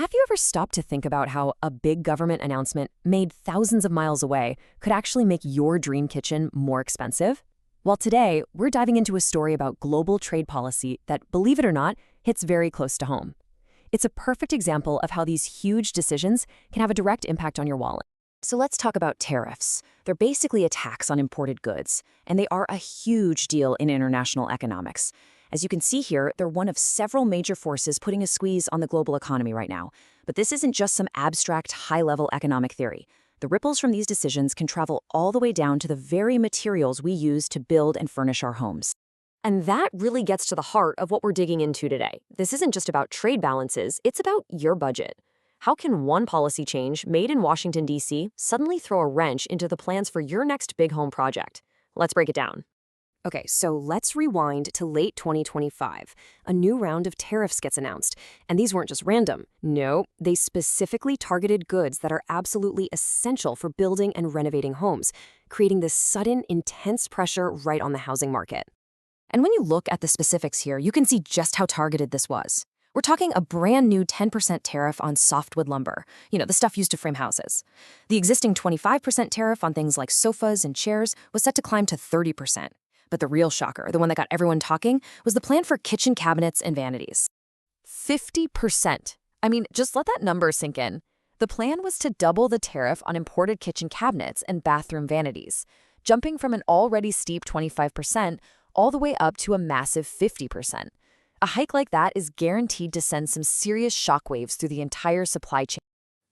Have you ever stopped to think about how a big government announcement made thousands of miles away could actually make your dream kitchen more expensive? Well, today, we're diving into a story about global trade policy that, believe it or not, hits very close to home. It's a perfect example of how these huge decisions can have a direct impact on your wallet. So let's talk about tariffs. They're basically a tax on imported goods, and they are a huge deal in international economics. As you can see here, they're one of several major forces putting a squeeze on the global economy right now. But this isn't just some abstract, high-level economic theory. The ripples from these decisions can travel all the way down to the very materials we use to build and furnish our homes. And that really gets to the heart of what we're digging into today. This isn't just about trade balances, it's about your budget. How can one policy change made in Washington, D.C. suddenly throw a wrench into the plans for your next big home project? Let's break it down. Okay, so let's rewind to late 2025. A new round of tariffs gets announced, and these weren't just random. No, they specifically targeted goods that are absolutely essential for building and renovating homes, creating this sudden, intense pressure right on the housing market. And when you look at the specifics here, you can see just how targeted this was. We're talking a brand new 10% tariff on softwood lumber, the stuff used to frame houses. The existing 25% tariff on things like sofas and chairs was set to climb to 30%. But the real shocker, the one that got everyone talking, was the plan for kitchen cabinets and vanities. 50%. I mean, just let that number sink in. The plan was to double the tariff on imported kitchen cabinets and bathroom vanities, jumping from an already steep 25% all the way up to a massive 50%. A hike like that is guaranteed to send some serious shockwaves through the entire supply chain.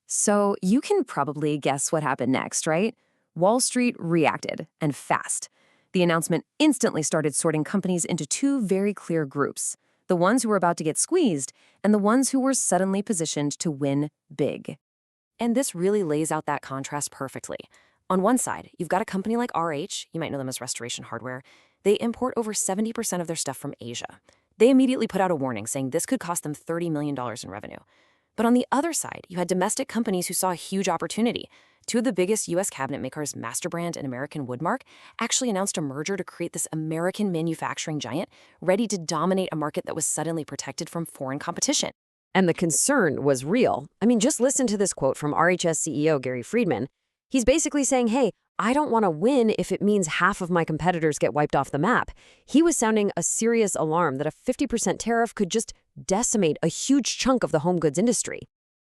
So you can probably guess what happened next, right? Wall Street reacted, and fast. The announcement instantly started sorting companies into two very clear groups: the ones who were about to get squeezed and the ones who were suddenly positioned to win big. And this really lays out that contrast perfectly. On one side, you've got a company like RH, you might know them as Restoration Hardware. They import over 70% of their stuff from Asia. They immediately put out a warning saying this could cost them $30 million in revenue. But on the other side, you had domestic companies who saw a huge opportunity. Two of the biggest U.S. cabinet makers, Masterbrand and American Woodmark, actually announced a merger to create this American manufacturing giant ready to dominate a market that was suddenly protected from foreign competition. And the concern was real. I mean, just listen to this quote from RHS CEO Gary Friedman. He's basically saying, hey, I don't want to win if it means half of my competitors get wiped off the map. He was sounding a serious alarm that a 50% tariff could just decimate a huge chunk of the home goods industry.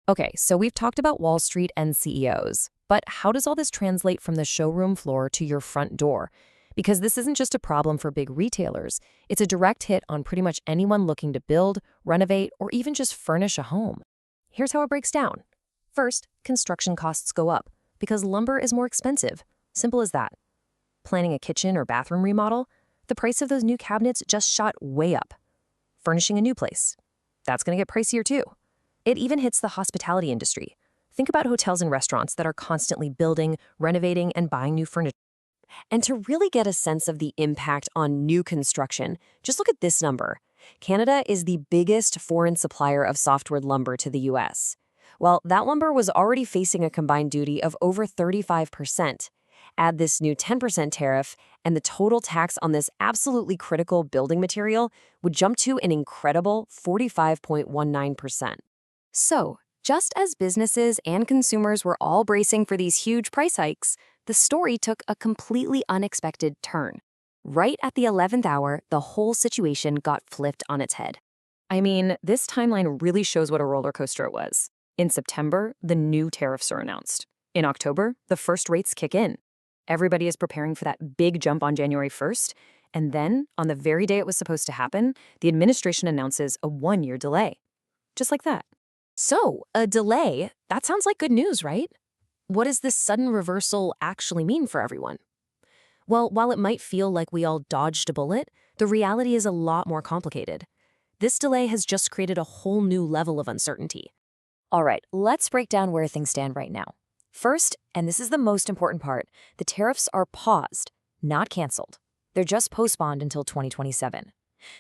Okay, so we've talked about Wall Street and CEOs, but how does all this translate from the showroom floor to your front door? Because this isn't just a problem for big retailers. It's a direct hit on pretty much anyone looking to build, renovate, or even just furnish a home. Here's how it breaks down. First, construction costs go up because lumber is more expensive. Simple as that. Planning a kitchen or bathroom remodel, the price of those new cabinets just shot way up. Furnishing a new place, that's going to get pricier too. It even hits the hospitality industry. Think about hotels and restaurants that are constantly building, renovating, and buying new furniture. And to really get a sense of the impact on new construction, just look at this number. Canada is the biggest foreign supplier of softwood lumber to the U.S. Well, that lumber was already facing a combined duty of over 35%. Add this new 10% tariff, and the total tax on this absolutely critical building material would jump to an incredible 45.19%. So, just as businesses and consumers were all bracing for these huge price hikes, the story took a completely unexpected turn. Right at the 11th hour, the whole situation got flipped on its head. I mean, this timeline really shows what a roller coaster it was. In September, the new tariffs are announced. In October, the first rates kick in. Everybody is preparing for that big jump on January 1st, and then, on the very day it was supposed to happen, the administration announces a one-year delay. Just like that. So, a delay, that sounds like good news, right? What does this sudden reversal actually mean for everyone? Well, while it might feel like we all dodged a bullet, the reality is a lot more complicated. This delay has just created a whole new level of uncertainty. All right, let's break down where things stand right now. First, and this is the most important part, the tariffs are paused, not canceled. They're just postponed until 2027.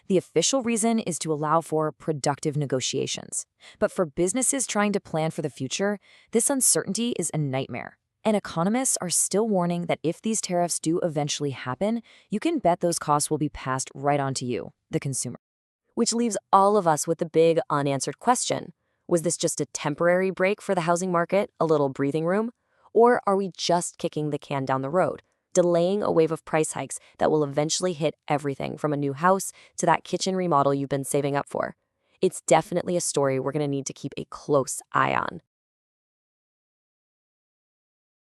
The official reason is to allow for productive negotiations. But for businesses trying to plan for the future, this uncertainty is a nightmare. And economists are still warning that if these tariffs do eventually happen, you can bet those costs will be passed right on to you, the consumer. Which leaves all of us with the big unanswered question. Was this just a temporary break for the housing market, a little breathing room? Or are we just kicking the can down the road, delaying a wave of price hikes that will eventually hit everything from a new house to that kitchen remodel you've been saving up for? It's definitely a story we're going to need to keep a close eye on.